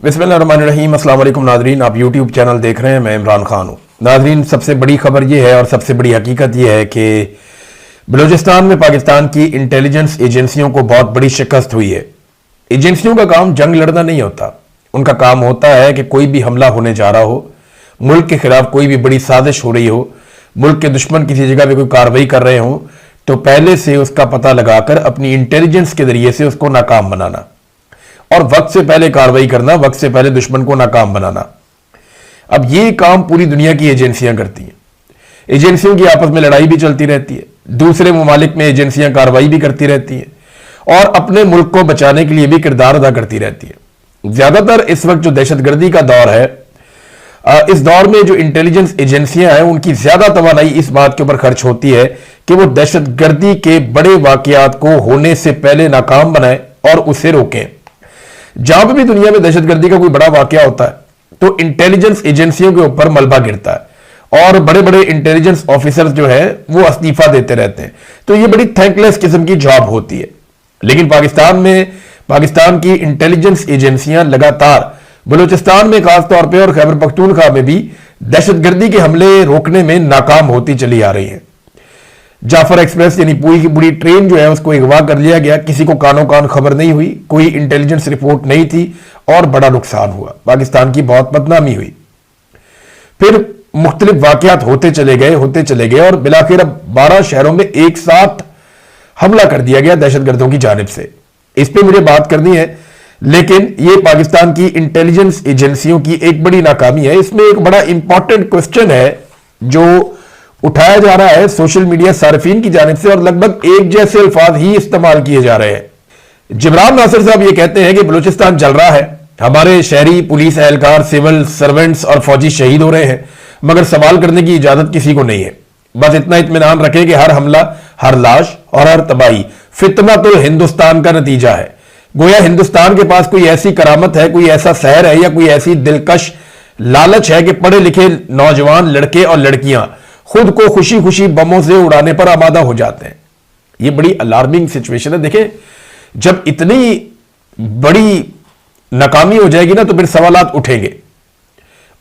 बिस्मिल्लाहिर्रहमानिर्रहीम। अस्सलाम वालेकुम नाजरीन, आप यूट्यूब चैनल देख रहे हैं, मैं इमरान खान हूँ। नाजरीन, सबसे बड़ी खबर ये है और सबसे बड़ी हकीकत ये है कि बलूचिस्तान में पाकिस्तान की इंटेलिजेंस एजेंसियों को बहुत बड़ी शिकस्त हुई है। एजेंसियों का काम जंग लड़ना नहीं होता, उनका काम होता है कि कोई भी हमला होने जा रहा हो, मुल्क के खिलाफ कोई भी बड़ी साजिश हो रही हो, मुल्क के दुश्मन किसी जगह पे कोई कार्रवाई कर रहे हो, तो पहले से उसका पता लगाकर अपनी इंटेलिजेंस के जरिए से उसको नाकाम बनाना और वक्त से पहले कार्रवाई करना, वक्त से पहले दुश्मन को नाकाम बनाना। अब ये काम पूरी दुनिया की एजेंसियां करती हैं। एजेंसियों की आपस में लड़ाई भी चलती रहती है, दूसरे ममालिक में एजेंसियां कार्रवाई भी करती रहती हैं और अपने मुल्क को बचाने के लिए भी किरदार अदा करती रहती है। ज्यादातर इस वक्त जो दहशतगर्दी का दौर है, इस दौर में जो इंटेलिजेंस एजेंसियां हैं उनकी ज्यादा तवानाई इस बात के ऊपर खर्च होती है कि वो दहशतगर्दी के बड़े वाकयात को होने से पहले नाकाम बनाएं और उसे रोकें। जहां पर भी दुनिया में दहशतगर्दी का कोई बड़ा वाकया होता है तो इंटेलिजेंस एजेंसियों के ऊपर मलबा गिरता है और बड़े बड़े इंटेलिजेंस ऑफिसर्स जो है वो इस्तीफा देते रहते हैं। तो ये बड़ी थैंकलेस किस्म की जॉब होती है। लेकिन पाकिस्तान में पाकिस्तान की इंटेलिजेंस एजेंसियां लगातार बलूचिस्तान में खासतौर पर और खैबर पख्तूनख्वा में भी दहशतगर्दी के हमले रोकने में नाकाम होती चली आ रही है। जाफर एक्सप्रेस यानी पूरी की पूरी ट्रेन जो है उसको अगवा कर लिया गया, किसी को कानो कान खबर नहीं हुई, कोई इंटेलिजेंस रिपोर्ट नहीं थी और बड़ा नुकसान हुआ, पाकिस्तान की बहुत बदनामी हुई। फिर मुख्तलिफ वाकयात होते चले गए और बिलाखिर अब 12 शहरों में एक साथ हमला कर दिया गया दहशतगर्दों की जानिब से। इस पर मुझे बात करनी है, लेकिन यह पाकिस्तान की इंटेलिजेंस एजेंसियों की एक बड़ी नाकामी है। इसमें एक बड़ा इंपॉर्टेंट क्वेश्चन है जो उठाया जा रहा है सोशल मीडिया सार्फिन की जानिब से और लगभग एक जैसे अल्फाज ही इस्तेमाल किए जा रहे हैं। जिब्रान नासिर साहब ये कहते हैं कि बलूचिस्तान जल रहा है, हमारे शहरी, पुलिस एहलकार, सिविल सर्वेंट्स और फौजी शहीद हो रहे हैं, मगर सवाल करने की इजाजत किसी को नहीं है। बस इतना इत्मीनान रखें कि हर हमला, हर लाश और हर तबाही फितना तो हिंदुस्तान का नतीजा है। गोया हिंदुस्तान के पास कोई ऐसी करामत है, कोई ऐसा शहर है या कोई ऐसी दिलकश लालच है कि पढ़े लिखे नौजवान लड़के और लड़कियां खुद को खुशी खुशी बमों से उड़ाने पर आमादा हो जाते हैं। यह बड़ी अलार्मिंग सिचुएशन है। देखें, जब इतनी बड़ी नाकामी हो जाएगी ना तो फिर सवालात उठेंगे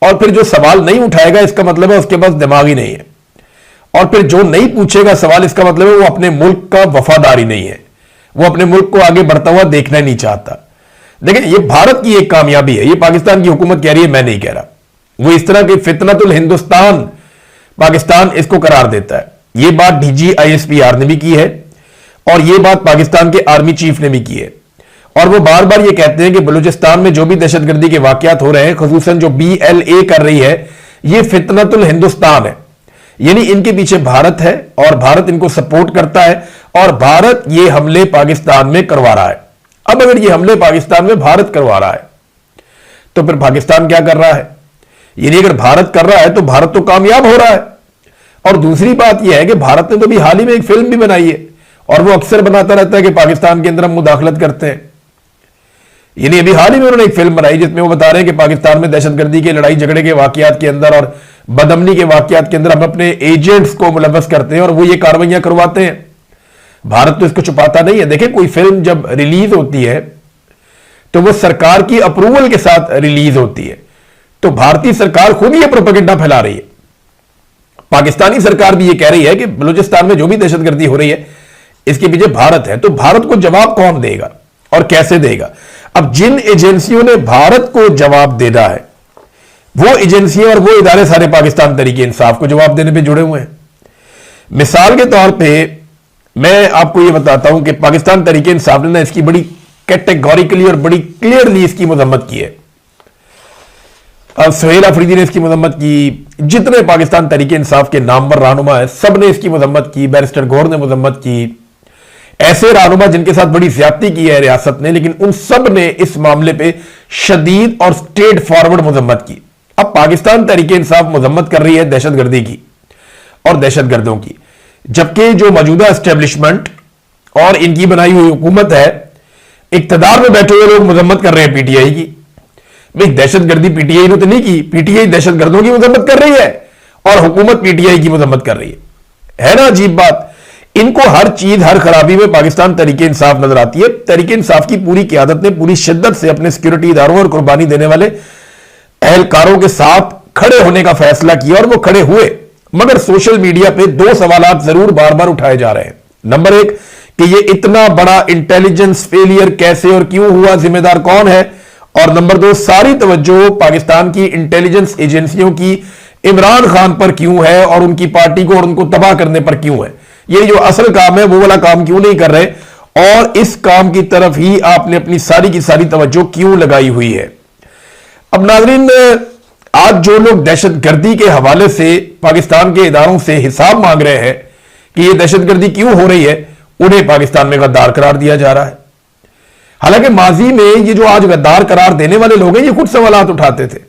और फिर जो सवाल नहीं उठाएगा इसका मतलब है उसके पास दिमाग ही नहीं है और फिर जो नहीं पूछेगा सवाल इसका मतलब है वो अपने मुल्क का वफादारी नहीं है, वो अपने मुल्क को आगे बढ़ता हुआ देखना नहीं चाहता। देखिए, ये भारत की एक कामयाबी है, ये पाकिस्तान की हुकूमत कह रही है, मैं नहीं कह रहा। वो इस तरह की फितनतुल हिंदुस्तान पाकिस्तान इसको करार देता है। यह बात डीजी आईएसपीआर ने भी की है और यह बात पाकिस्तान के आर्मी चीफ ने भी की है और वो बार बार ये कहते हैं कि बलूचिस्तान में जो भी दहशतगर्दी के वाकयात हो रहे हैं, खुसूसन जो BLA कर रही है, यह फितनतुल हिंदुस्तान है, यानी इनके पीछे भारत है और भारत इनको सपोर्ट करता है और भारत ये हमले पाकिस्तान में करवा रहा है। अब अगर ये हमले पाकिस्तान में भारत करवा रहा है तो फिर पाकिस्तान क्या कर रहा है? यानी अगर भारत कर रहा है तो भारत तो कामयाब हो रहा है। और दूसरी बात यह है कि भारत ने तो भी हाल ही में एक फिल्म भी बनाई है और वो अक्सर बनाता रहता है कि पाकिस्तान के अंदर हम मुदाखलत करते हैं। यानी अभी हाल ही में उन्होंने एक फिल्म बनाई जिसमें वो बता रहे हैं कि पाकिस्तान में दहशतगर्दी के लड़ाई झगड़े के वाकयात के अंदर और बदअमनी के वाकयात के अंदर हम अपने एजेंट्स को मुलव्वस करते हैं और वो ये कार्रवाइयां करवाते हैं। भारत तो इसको छुपाता नहीं है। देखिए, कोई फिल्म जब रिलीज होती है तो वो सरकार की अप्रूवल के साथ रिलीज होती है, तो भारतीय सरकार खुद ये प्रोपेगेंडा फैला रही है। पाकिस्तानी सरकार भी ये कह रही है कि बलूचिस्तान में जो भी दहशतगर्दी हो रही है इसके पीछे भारत है। तो भारत को जवाब कौन देगा और कैसे देगा? अब जिन एजेंसियों ने भारत को जवाब देना है वो एजेंसियां और वो इदारे सारे पाकिस्तान तरीके इंसाफ को जवाब देने पे जुड़े हुए हैं। मिसाल के तौर पे मैं आपको ये बताता हूं कि पाकिस्तान तरीके इंसाफ ने ना इसकी बड़ी कैटेगोरिकली और बड़ी क्लियरली इसकी मजम्मत की है। सुहेल अफरीदी ने इसकी मजम्मत की, जितने पाकिस्तान तरीके इंसाफ के नामवर रहनुमा है सब ने इसकी मजम्मत की, बैरिस्टर गौहर ने मजम्मत की, ऐसे रहनुमा जिनके साथ बड़ी ज्यादती की है रियासत ने, लेकिन उन सब ने इस मामले पे शदीद और स्ट्रेट फॉरवर्ड मजम्मत की। अब पाकिस्तान तरीके इंसाफ मजम्मत कर रही है दहशतगर्दी की और दहशतगर्दों की, जबकि जो मौजूदा एस्टेब्लिशमेंट और इनकी बनाई हुई हुकूमत है, इक्तदार में बैठे हुए लोग मजम्मत कर रहे हैं पीटीआई की। भाई, दहशतगर्दी पीटीआई ने तो नहीं की, पीटीआई दहशतगर्दों की मजम्मत कर रही है और हुकूमत पीटीआई की मजम्मत कर रही है ना? अजीब बात। इनको हर चीज, हर खराबी में पाकिस्तान तरीके इंसाफ नजर आती है। तरीके इंसाफ की पूरी क़यादत ने पूरी शिद्दत से अपने सिक्योरिटी इदारों और कुर्बानी देने वाले एहलकारों के साथ खड़े होने का फैसला किया और वो खड़े हुए। मगर सोशल मीडिया पे दो सवालात जरूर बार बार उठाए जा रहे हैं। नंबर एक कि ये इतना बड़ा इंटेलिजेंस फेलियर कैसे और क्यों हुआ, जिम्मेदार कौन है? और नंबर दो, सारी तवज्जो पाकिस्तान की इंटेलिजेंस एजेंसियों की इमरान खान पर क्यों है और उनकी पार्टी को और उनको तबाह करने पर क्यों है? ये जो असल काम है वो वाला काम क्यों नहीं कर रहे और इस काम की तरफ ही आपने अपनी सारी की सारी तवज्जो क्यों लगाई हुई है? अब नाज़रीन, आज जो लोग दहशतगर्दी के हवाले से पाकिस्तान के इदारों से हिसाब मांग रहे हैं कि ये दहशतगर्दी क्यों हो रही है, उन्हें पाकिस्तान में गद्दार करार दिया जा रहा है। हालांकि माजी में ये जो आज गद्दार करार देने वाले लोग हैं, ये खुद सवालात उठाते थे।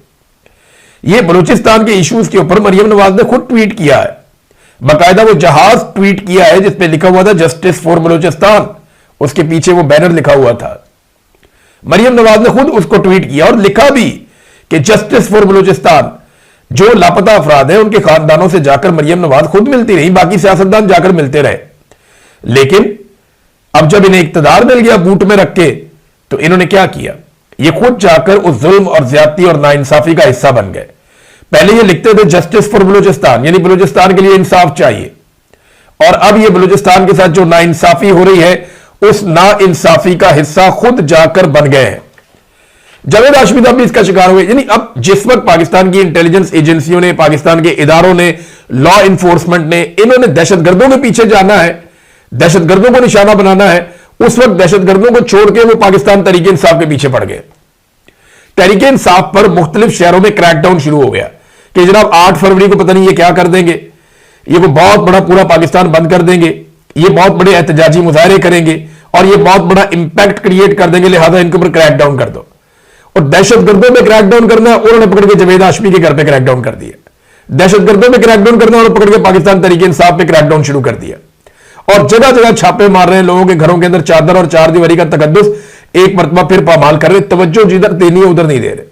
ये बलूचिस्तान के इश्यूज के ऊपर मरियम नवाज ने खुद ट्वीट किया है। बाकायदा वो जहाज ट्वीट किया है जिसपे लिखा हुआ था जस्टिस फॉर बलूचिस्तान, उसके पीछे वो बैनर लिखा हुआ था। मरियम नवाज ने खुद उसको ट्वीट किया और लिखा भी कि जस्टिस फॉर बलूचिस्तान। जो लापता अफराद हैं उनके खानदानों से जाकर मरियम नवाज खुद मिलती रही, बाकी सियासतदान जाकर मिलते रहे। लेकिन अब जब इन्हें इक्तदार मिल गया बूट में रख के, तो इन्होंने क्या किया? ये खुद जाकर उस जुल्म और ज्यादती और नाइंसाफी का हिस्सा बन गए। पहले ये लिखते थे जस्टिस फॉर बलूचिस्तान, यानी बलूचिस्तान के लिए इंसाफ चाहिए, और अब ये बलूचिस्तान के साथ जो नाइंसाफी हो रही है उस नाइंसाफी का हिस्सा खुद जाकर बन गए हैं। जावेद हाशमी साहब भी इसका शिकार हुए। यानी अब जिस वक्त पाकिस्तान की इंटेलिजेंस एजेंसियों ने, पाकिस्तान के इदारों ने, लॉ इन्फोर्समेंट ने, इन्होंने दहशतगर्दों के पीछे जाना है, दहशतगर्दों को निशाना बनाना है, उस वक्त दहशतगर्दों को छोड़ के वो पाकिस्तान तरीके इंसाफ के पीछे पड़ गए। तरीके इंसाफ पर मुख्तलिफ शहरों में क्रैकडाउन शुरू हो गया कि जनाब 8 फरवरी को पता नहीं ये क्या कर देंगे, ये को बहुत बड़ा पूरा पाकिस्तान बंद कर देंगे, ये बहुत बड़े एहतजाजी मुजाहरे करेंगे और ये बहुत बड़ा इंपैक्ट क्रिएट कर देंगे, लिहाजा इनके ऊपर क्रैकडाउन कर दो। और दहशतगर्दों में क्रैकडाउन करना है, उन्होंने पकड़ के जावेद हाशमी के घर पे क्रैकडाउन कर दिया। दहशतगर्दों में क्रैकडाउन करना, उन्होंने पकड़ के पाकिस्तान तरीके इंसाफ पे क्रैकडाउन शुरू कर दिया और जगह जगह छापे मार रहे हैं, लोगों के घरों के अंदर चादर और चार दीवारी का तकद्दुस एक मरतबा फिर पामाल कर रहे। तवज्जो जिधर देनी है उधर नहीं दे रहे,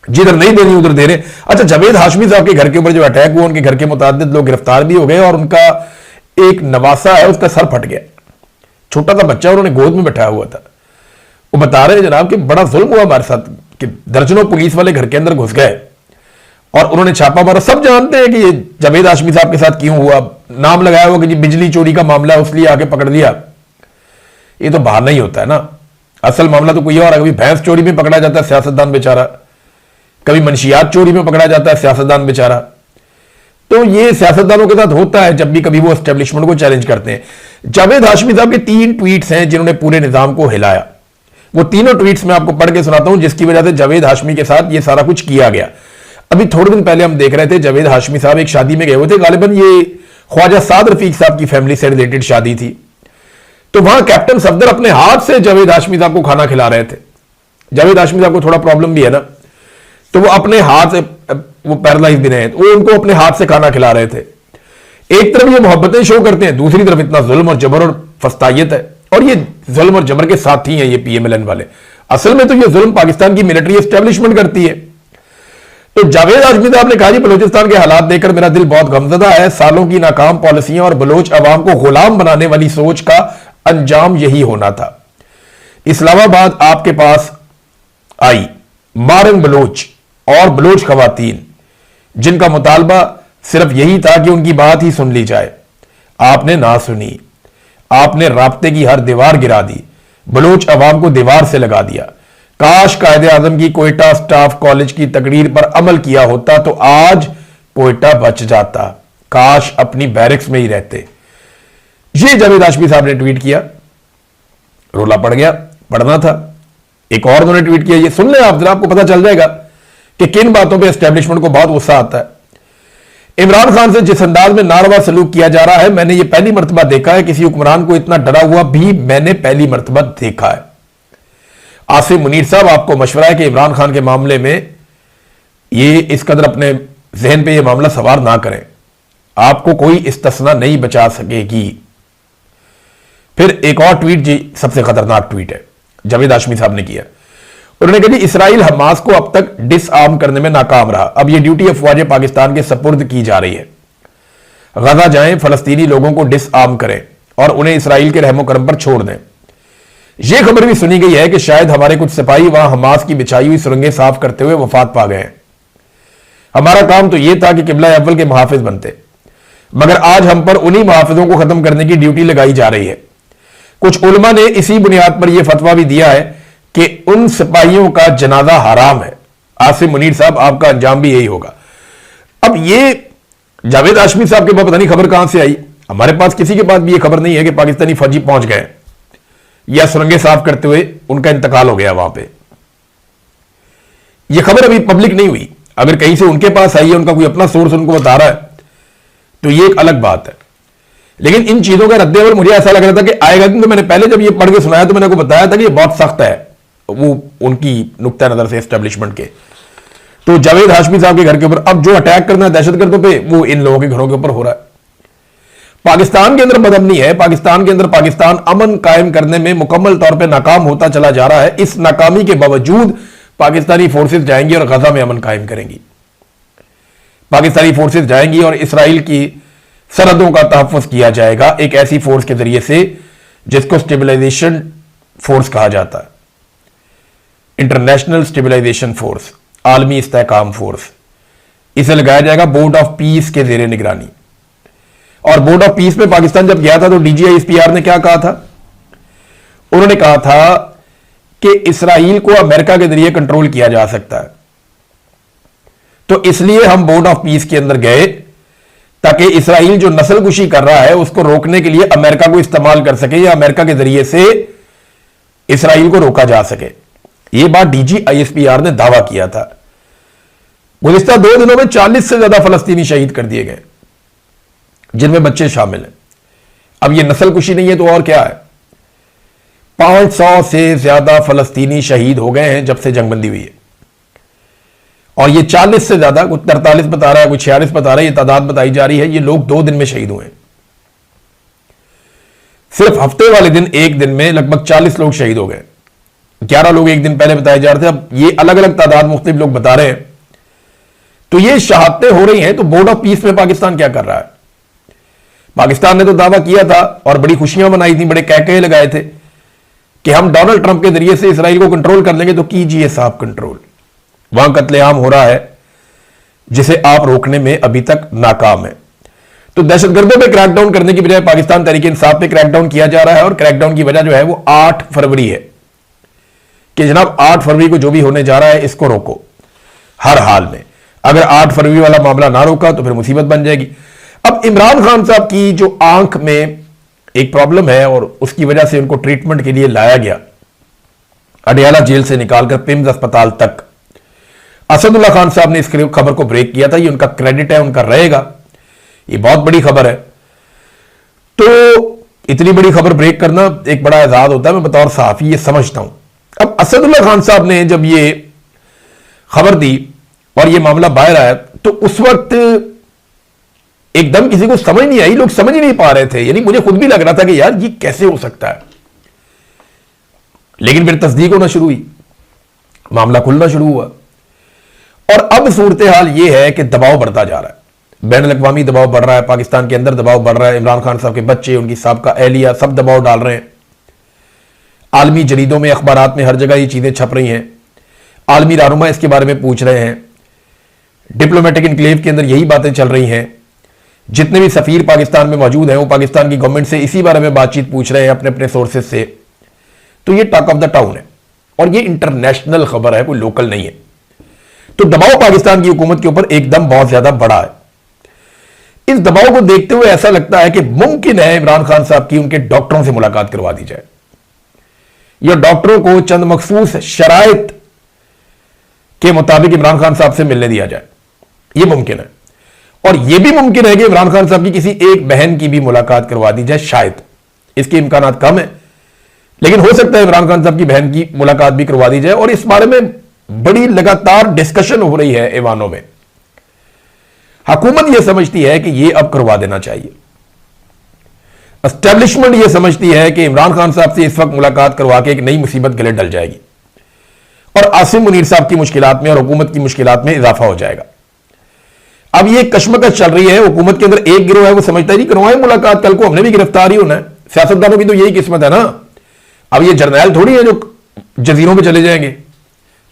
जिधर नहीं देनी उधर दे रहे। अच्छा, जावेद हाशमी साहब के घर के ऊपर जो अटैक हुआ, उनके घर के मुताबिक लोग गिरफ्तार भी हो गए और उनका एक नवासा है उसका सर फट गया। छोटा सा बच्चा उन्होंने गोद में बैठाया हुआ था। वो बता रहे हैं जनाब कि बड़ा जुल्म हुआ हमारे साथ कि दर्जनों पुलिस वाले घर के अंदर घुस गए और उन्होंने छापा मारा। सब जानते हैं कि ये जावेद हाशमी साहब के साथ क्यों हुआ, नाम लगाया हुआ कि जी बिजली चोरी का मामला है उसलिए आके पकड़ लिया। ये तो बाहर नहीं होता है ना, असल मामला तो कोई और है। कभी भैंस चोरी में पकड़ा जाता है सियासतदान बेचारा, कभी मंशियात चोरी में पकड़ा जाता है सियासतदान बेचारा। तो ये सियासतदानों के साथ होता है जब भी कभी वो एस्टेब्लिशमेंट को चैलेंज करते हैं। जावेद हाशमी साहब के 3 ट्वीट्स हैं जिन्होंने पूरे निजाम को हिलाया। वो तीनों ट्वीट्स मैं आपको पढ़ के सुनाता हूं जिसकी वजह से जावेद हाशमी के साथ ये सारा कुछ किया गया। अभी थोड़े दिन पहले हम देख रहे थे जावेद हाशमी साहब एक शादी में गए हुए थे, गालिबन ये ख्वाजा साद रफीक साहब की फैमिली से रिलेटेड शादी थी। तो वहां कैप्टन सफदर अपने हाथ से जावेद हाशमी साहब को खाना खिला रहे थे। जावेद हाशमी साहब को थोड़ा प्रॉब्लम भी है ना, तो वो अपने हाथ से, वो पैरालाइज भी नहीं, वो उनको अपने हाथ से खाना खिला रहे थे। एक तरफ ये मोहब्बतें शो करते हैं, दूसरी तरफ इतना जुल्म और जबर और फस्तायत है। और ये जुल्म और जबर के साथी हैं ये पीएमएलएन वाले। असल में तो ये जुल्म पाकिस्तान की मिलिट्री एस्टेब्लिशमेंट करती है। तो जावेद हाशमी साहब ने कहा जी बलूचिस्तान के हालात देखकर मेरा दिल बहुत गमजदा है। सालों की नाकाम पॉलिसियां और बलोच अवाम को गुलाम बनाने वाली सोच का अंजाम यही होना था। इस्लामाबाद आपके पास आई मारंग बलोच और बलोच खवातीन जिनका मुतालबा सिर्फ यही था कि उनकी बात ही सुन ली जाए। आपने ना सुनी, आपने राब्ते की हर दीवार गिरा दी, बलोच अवाम को दीवार से लगा दिया। काश कायदे आजम की कोयटा स्टाफ कॉलेज की तकरीर पर अमल किया होता तो आज कोयटा बच जाता, काश अपनी बैरिक्स में ही रहते। ये जावेद हाशमी साहब ने ट्वीट किया, रोला पड़ गया, पढ़ना था। एक और उन्होंने ट्वीट किया, ये सुन ले आप जरा, आपको पता चल जाएगा कि किन बातों पे एस्टेब्लिशमेंट को बहुत गुस्सा आता है। इमरान खान से जिस अंदाज में नारवा सलूक किया जा रहा है, मैंने ये पहली मर्तबा देखा है। किसी हुक्मरान को इतना डरा हुआ भी मैंने पहली मर्तबा देखा है। आसिम मुनीर साहब, आपको मशवरा है कि इमरान खान के मामले में ये इस कदर अपने जहन पे ये मामला सवार ना करें, आपको कोई इस्तिस्ना नहीं बचा सकेगी। फिर एक और ट्वीट, जी सबसे खतरनाक ट्वीट है जावेद हाशमी साहब ने किया। उन्होंने कहा जी इसराइल हमास को अब तक डिसआर्म करने में नाकाम रहा, अब ये ड्यूटी अफवाज पाकिस्तान के सपुर्द की जा रही है। गजा जाएं, फलस्तीनी लोगों को डिसआर्म करें और उन्हें इसराइल के रहमो करम पर छोड़ दें। यह खबर भी सुनी गई है कि शायद हमारे कुछ सिपाही वहां हमास की बिछाई हुई सुरंगें साफ करते हुए वफात पा गए हैं। हमारा काम तो यह था कि किबला अव्वल के मुहाफिज बनते, मगर आज हम पर उन्हीं मुहाफिजों को खत्म करने की ड्यूटी लगाई जा रही है। कुछ उलमा ने इसी बुनियाद पर यह फतवा भी दिया है कि उन सिपाहियों का जनाजा हराम है। आसिम मुनीर साहब, आपका अंजाम भी यही होगा। अब यह जावेद हाशमी साहब के पास पता नहीं खबर कहां से आई, हमारे पास किसी के पास भी यह खबर नहीं है कि पाकिस्तानी फौजी पहुंच गए या सुरंगें साफ करते हुए उनका इंतकाल हो गया वहां पे। यह खबर अभी पब्लिक नहीं हुई। अगर कहीं से उनके पास आई है, उनका कोई अपना सोर्स उनको बता रहा है, तो यह एक अलग बात है। लेकिन इन चीजों का रद्देअमल मुझे ऐसा लग रहा था कि आएगा, क्योंकि मैंने पहले जब ये पढ़ के सुनाया तो मैंने आपको बताया था कि ये बहुत सख्त है वो उनकी नुक्ता नजर से एस्टेब्लिशमेंट के। तो जावेद हाशमी साहब के घर के ऊपर अब जो अटैक करना है दहशतगर्दों पे, वो इन लोगों के घरों के ऊपर हो रहा है। पाकिस्तान के अंदर बदअमनी है, पाकिस्तान के अंदर पाकिस्तान अमन कायम करने में मुकम्मल तौर पर नाकाम होता चला जा रहा है। इस नाकामी के बावजूद पाकिस्तानी फोर्सेज जाएंगी और गजा में अमन कायम करेंगी। पाकिस्तानी फोर्सेज जाएंगी और इसराइल की सरहदों का तहफ़्फ़ुज़ किया जाएगा एक ऐसी फोर्स के जरिए से जिसको स्टेबलाइजेशन फोर्स कहा जाता है, इंटरनेशनल स्टेबलाइजेशन फोर्स, आलमी इस्तेहकाम फोर्स। इसे लगाया जाएगा बोर्ड ऑफ पीस के जेर निगरानी। और बोर्ड ऑफ पीस में पाकिस्तान जब गया था तो DGISPR ने क्या कहा था? उन्होंने कहा था कि इसराइल को अमेरिका के जरिए कंट्रोल किया जा सकता है, तो इसलिए हम बोर्ड ऑफ पीस के अंदर गए ताकि इसराइल जो नस्लकुशी कर रहा है उसको रोकने के लिए अमेरिका को इस्तेमाल कर सके या अमेरिका के जरिए से इसराइल को रोका जा सके। यह बात DGISPR ने दावा किया था। गुज़िश्ता 2 दिनों में 40 से ज्यादा फलस्तीनी शहीद कर दिए गए, जिनमें बच्चे शामिल हैं। अब यह नस्लकुशी नहीं है तो और क्या है? 500 से ज्यादा फलस्तीनी शहीद हो गए हैं जब से जंगबंदी हुई है, और ये 40 से ज्यादा, कुछ 43 बता रहा है, कुछ 46 बता रहा है, ये तादाद बताई जा रही है। ये लोग 2 दिन में शहीद हुए। सिर्फ हफ्ते वाले दिन एक दिन में लगभग 40 लोग शहीद हो गए। 11 लोग एक दिन पहले बताए जा रहे थे, अब ये अलग अलग तादाद मुख्तलिफ लोग बता रहे हैं। तो ये शहादतें हो रही हैं, तो बोर्ड ऑफ पीस में पाकिस्तान क्या कर रहा है? पाकिस्तान ने तो दावा किया था और बड़ी खुशियां मनाई थी, बड़े कहकहे लगाए थे कि हम डोनाल्ड ट्रंप के जरिए से इसराइल को कंट्रोल कर लेंगे। तो कीजिए साहब कंट्रोल। वहां कत्लेआम हो रहा है जिसे आप रोकने में अभी तक नाकाम है। तो दहशतगर्दों पे क्रैकडाउन करने की बजाय पाकिस्तान तहरीक इंसाफ पे क्रैकडाउन किया जा रहा है, और क्रैकडाउन की वजह जो है वो 8 फरवरी है कि जनाब 8 फरवरी को जो भी होने जा रहा है इसको रोको हर हाल में। अगर 8 फरवरी वाला मामला ना रोका तो फिर मुसीबत बन जाएगी। अब इमरान खान साहब की जो आंख में एक प्रॉब्लम है और उसकी वजह से उनको ट्रीटमेंट के लिए लाया गया अडियाला जेल से निकालकर पिम्स अस्पताल तक। असदुल्ला खान साहब ने इस खबर को ब्रेक किया था, ये उनका क्रेडिट है, उनका रहेगा, ये बहुत बड़ी खबर है। तो इतनी बड़ी खबर ब्रेक करना एक बड़ा एजाज होता है, मैं बतौर सहाफी ये समझता हूं। अब असदुल्ला खान साहब ने जब ये खबर दी और ये मामला बाहर आया तो उस वक्त एकदम किसी को समझ नहीं आई, लोग समझ ही नहीं पा रहे थे। यानी मुझे खुद भी लग रहा था कि यार ये कैसे हो सकता है, लेकिन फिर तस्दीक होना शुरू हुई, मामला खुलना शुरू हुआ, और अब सूरत हाल यह है कि दबाव बढ़ता जा रहा है। बैन अल-अक़वामी दबाव बढ़ रहा है, पाकिस्तान के अंदर दबाव बढ़ रहा है। इमरान खान साहब के बच्चे, उनकी साहब का एहलिया सब दबाव डाल रहे हैं। आलमी जरीदों में, अखबारात में हर जगह ये चीजें छप रही हैं। आलमी रहनुमा इसके बारे में पूछ रहे हैं। डिप्लोमेटिक इनक्लेव के अंदर यही बातें चल रही हैं। जितने भी सफीर पाकिस्तान में मौजूद हैं वो पाकिस्तान की गवर्नमेंट से इसी बारे में बातचीत पूछ रहे हैं अपने अपने सोर्सेज से। तो ये टॉक ऑफ द टाउन है और ये इंटरनेशनल खबर है, कोई लोकल नहीं है। तो दबाव पाकिस्तान की हुकूमत के ऊपर एकदम बहुत ज्यादा बड़ा है। इस दबाव को देखते हुए ऐसा लगता है कि मुमकिन है इमरान खान साहब की उनके डॉक्टरों से मुलाकात करवा दी जाए, या डॉक्टरों को चंद मखसूस शराइत के मुताबिक इमरान खान साहब से मिलने दिया जाए। यह मुमकिन है, और यह भी मुमकिन है कि इमरान खान साहब की किसी एक बहन की भी मुलाकात करवा दी जाए। शायद इसके इम्कानात कम है, लेकिन हो सकता है इमरान खान साहब की बहन की मुलाकात भी करवा दी जाए। और इस बारे में बड़ी लगातार डिस्कशन हो रही है ऐवानों में। हुकूमत यह समझती है कि यह अब करवा देना चाहिए। एस्टेब्लिशमेंट यह समझती है कि इमरान खान साहब से इस वक्त मुलाकात करवा के एक नई मुसीबत गले डल जाएगी और आसिम मुनीर साहब की मुश्किलात में और हुकूमत की मुश्किलात में इजाफा हो जाएगा। अब ये कशमकश चल रही है हुकूमत के अंदर, एक गिरोह है वो समझता है नहीं करवाए मुलाकात, कल को हमने भी गिरफ्तार ही होना है। सियासतदानों की तो यही किस्मत है ना। अब ये जर्नैल थोड़ी है जो जजीरों पे चले जाएंगे,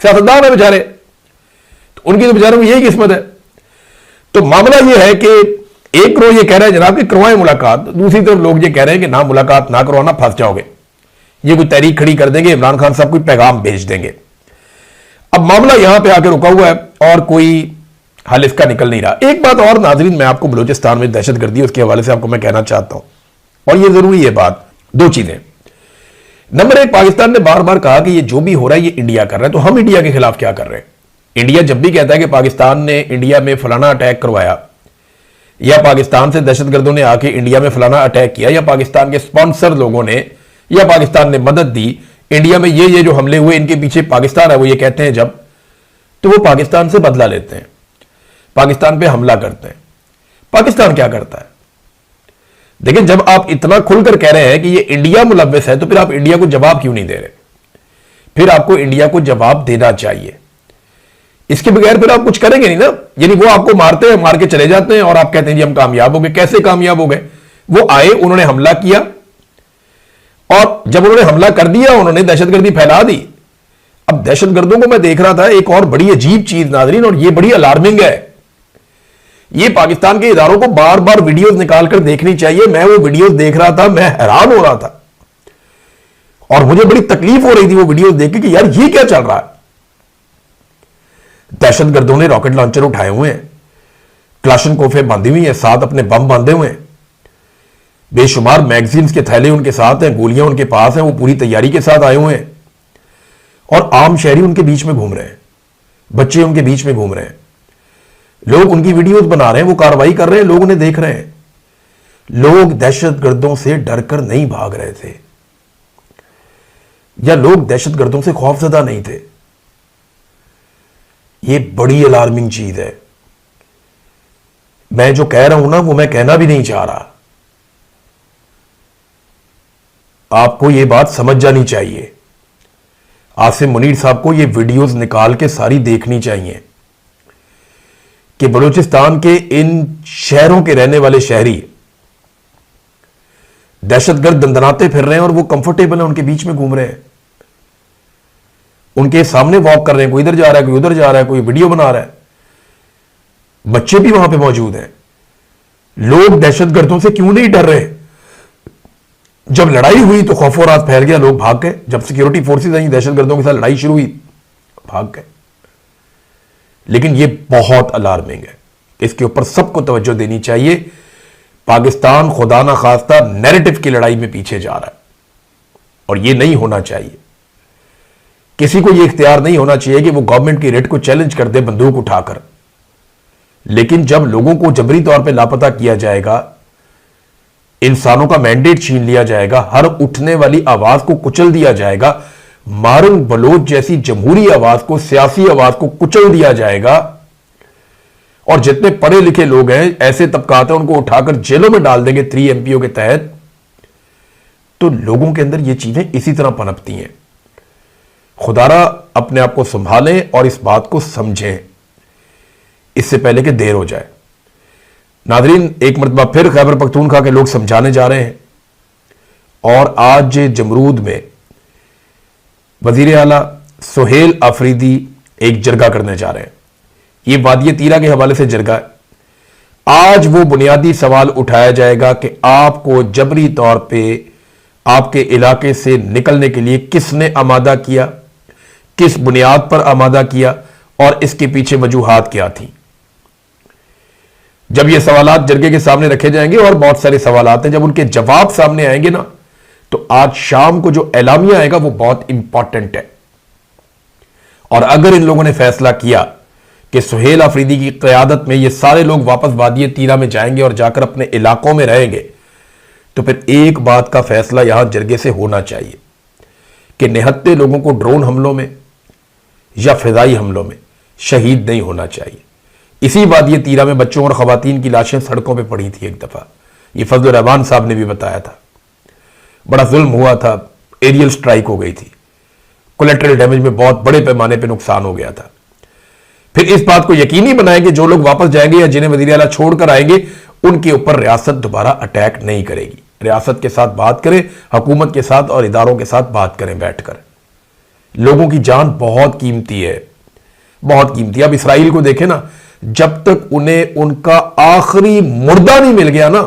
सियासतदान है बेचारे, तो उनकी तो बेचारों की यही किस्मत है। तो मामला ये है कि एक गिरोह ये कह रहा है जनाब कि करवाएं मुलाकात, दूसरी तरफ लोग ये कह रहे हैं कि ना मुलाकात ना करवाना, फंस जाओगे, ये कोई तहरीक खड़ी कर देंगे, इमरान खान साहब कोई पैगाम भेज देंगे। अब मामला यहां पे आके रुका हुआ है और कोई हल इसका निकल नहीं रहा। एक बात और नाजरीन, मैं आपको बलूचिस्तान में दहशतगर्दी उसके हवाले से आपको मैं कहना चाहता हूं, और ये जरूरी है बात। दो चीजें, नंबर एक, पाकिस्तान ने बार बार कहा कि ये जो भी हो रहा है ये इंडिया कर रहा है, तो हम इंडिया के खिलाफ क्या कर रहे हैं? इंडिया जब भी कहता है कि पाकिस्तान ने इंडिया में फलाना अटैक करवाया, या पाकिस्तान से दहशतगर्दों ने आके इंडिया में फलाना अटैक किया, या पाकिस्तान के स्पॉन्सर लोगों ने या पाकिस्तान ने मदद दी, इंडिया में ये जो हमले हुए इनके पीछे पाकिस्तान है, वो ये कहते हैं जब, तो वो पाकिस्तान से बदला लेते हैं, पाकिस्तान पे हमला करते हैं। पाकिस्तान क्या करता है? देखिए, जब आप इतना खुलकर कह रहे हैं कि ये इंडिया मुलव्वस है, तो फिर आप इंडिया को जवाब क्यों नहीं दे रहे? फिर आपको इंडिया को जवाब देना चाहिए। इसके बगैर फिर आप कुछ करेंगे नहीं ना। यानी वो आपको मारते हैं, मार के चले जाते हैं और आप कहते हैं जी हम कामयाब हो गए। कैसे कामयाब हो गए? वो आए, उन्होंने हमला किया, और जब उन्होंने हमला कर दिया उन्होंने दहशतगर्दी फैला दी। अब दहशतगर्दों को मैं देख रहा था, एक और बड़ी अजीब चीज नाजरीन, और ये बड़ी अलार्मिंग है, ये पाकिस्तान के इदारों को बार बार वीडियोस निकालकर देखनी चाहिए। मैं वो वीडियोस देख रहा था, मैं हैरान हो रहा था, और मुझे बड़ी तकलीफ हो रही थी वो वीडियोस देख के कि यार ये क्या चल रहा है। दहशतगर्दों ने रॉकेट लॉन्चर उठाए हुए हैं, क्लाशनकोफे बांधी हुई हैं, साथ अपने बम बांधे हुए हैं, बेशुमार मैगजीन्स के थैले उनके साथ हैं, गोलियां उनके पास हैं, वो पूरी तैयारी के साथ आए हुए हैं, और आम शहरी उनके बीच में घूम रहे हैं, बच्चे उनके बीच में घूम रहे हैं, लोग उनकी वीडियोस बना रहे हैं, वो कार्रवाई कर रहे हैं, लोग उन्हें देख रहे हैं। लोग दहशतगर्दों से डरकर नहीं भाग रहे थे, या लोग दहशतगर्दों से खौफजदा नहीं थे। ये बड़ी अलार्मिंग चीज है। मैं जो कह रहा हूं ना वो मैं कहना भी नहीं चाह रहा, आपको ये बात समझ जानी चाहिए। आसिम मुनीर साहब को ये वीडियोस निकाल के सारी देखनी चाहिए कि बलूचिस्तान के इन शहरों के रहने वाले शहरी दहशतगर्द दंदनाते फिर रहे हैं और वो कंफर्टेबल हैं, उनके बीच में घूम रहे हैं, उनके सामने वॉक कर रहे हैं, कोई इधर जा रहा है, कोई उधर जा रहा है, कोई वीडियो बना रहा है, बच्चे भी वहां पे मौजूद हैं। लोग दहशतगर्दों से क्यों नहीं डर रहे? जब लड़ाई हुई तो खौफो रात फैल गया, लोग भाग गए। जब सिक्योरिटी फोर्सेस आई, दहशतगर्दों के साथ लड़ाई शुरू हुई, भाग गए। लेकिन यह बहुत अलार्मिंग है, इसके ऊपर सबको तवज्जो देनी चाहिए। पाकिस्तान खुदा ना खास्ता नैरेटिव की लड़ाई में पीछे जा रहा है, और यह नहीं होना चाहिए। किसी को यह इख्तियार नहीं होना चाहिए कि वो गवर्नमेंट की रेट को चैलेंज कर दे बंदूक उठाकर। लेकिन जब लोगों को जबरी तौर पे लापता किया जाएगा, इंसानों का मैंडेट छीन लिया जाएगा, हर उठने वाली आवाज को कुचल दिया जाएगा, मारून बलोच जैसी जमहूरी आवाज को, सियासी आवाज को कुचल दिया जाएगा, और जितने पढ़े लिखे लोग हैं, ऐसे तबकात हैं, उनको उठाकर जेलों में डाल देंगे 3 MPO के तहत, तो लोगों के अंदर ये चीजें इसी तरह पनपती हैं। खुदारा अपने आप को संभालें और इस बात को समझें, इससे पहले कि देर हो जाए। नादरीन, एक मरतबा फिर खैबर पख्तूनख्वा के लोग समझाने जा रहे हैं, और आज जमरूद में वजीर आला सुहेल आफरीदी एक जरगा करने जा रहे हैं। ये वादिय तीरा के हवाले से जरगा है। आज वो बुनियादी सवाल उठाया जाएगा कि आपको जबरी तौर पे आपके इलाके से निकलने के लिए किसने आमादा किया, किस बुनियाद पर आमादा किया, और इसके पीछे वजूहात क्या थी। जब ये सवालात जरगे के सामने रखे जाएंगे, और बहुत सारे सवालात हैं, जब उनके जवाब सामने आएंगे ना, तो आज शाम को जो एलामिया आएगा वो बहुत इंपॉर्टेंट है। और अगर इन लोगों ने फैसला किया कि सुहेल आफरीदी की क़यादत में ये सारे लोग वापस वादिय तीरा में जाएंगे और जाकर अपने इलाकों में रहेंगे, तो फिर एक बात का फैसला यहां जरगे से होना चाहिए कि निहत्ते लोगों को ड्रोन हमलों में या फिजाई हमलों में शहीद नहीं होना चाहिए। इसी वादिय तीरा में बच्चों और खवातीन की लाशें सड़कों पर पड़ी थी एक दफा, ये फजल रहमान साहब ने भी बताया था। बड़ा जुल्म हुआ था, एरियल स्ट्राइक हो गई थी, कोलेटरल डैमेज में बहुत बड़े पैमाने पर नुकसान हो गया था। फिर इस बात को यकीनी बनाएं कि जो लोग वापस जाएंगे या जिन्हें वज़ीर आला छोड़कर आएंगे उनके ऊपर रियासत दोबारा अटैक नहीं करेगी। रियासत के साथ बात करें, हुकूमत के साथ और इदारों के साथ बात करें बैठकर। लोगों की जान बहुत कीमती है, बहुत कीमती है। अब इसराइल को देखें ना, जब तक उन्हें उनका आखिरी मुर्दा नहीं मिल गया ना,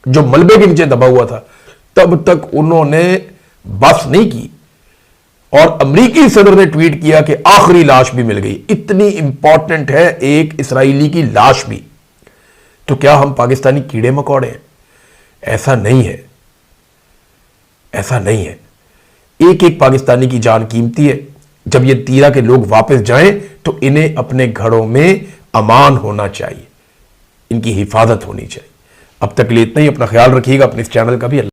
जो मलबे के नीचे दबा हुआ था, तब तक उन्होंने बस नहीं की। और अमेरिकी सदर ने ट्वीट किया कि आखिरी लाश भी मिल गई। इतनी इंपॉर्टेंट है एक इसराइली की लाश भी। तो क्या हम पाकिस्तानी कीड़े मकोड़े हैं? ऐसा नहीं है, ऐसा नहीं है। एक एक पाकिस्तानी की जान कीमती है। जब ये तीरा के लोग वापस जाएं तो इन्हें अपने घरों में अमान होना चाहिए, इनकी हिफाजत होनी चाहिए। अब तक के लिए इतना ही। अपना ख्याल रखिएगा, अपने इस चैनल का भी।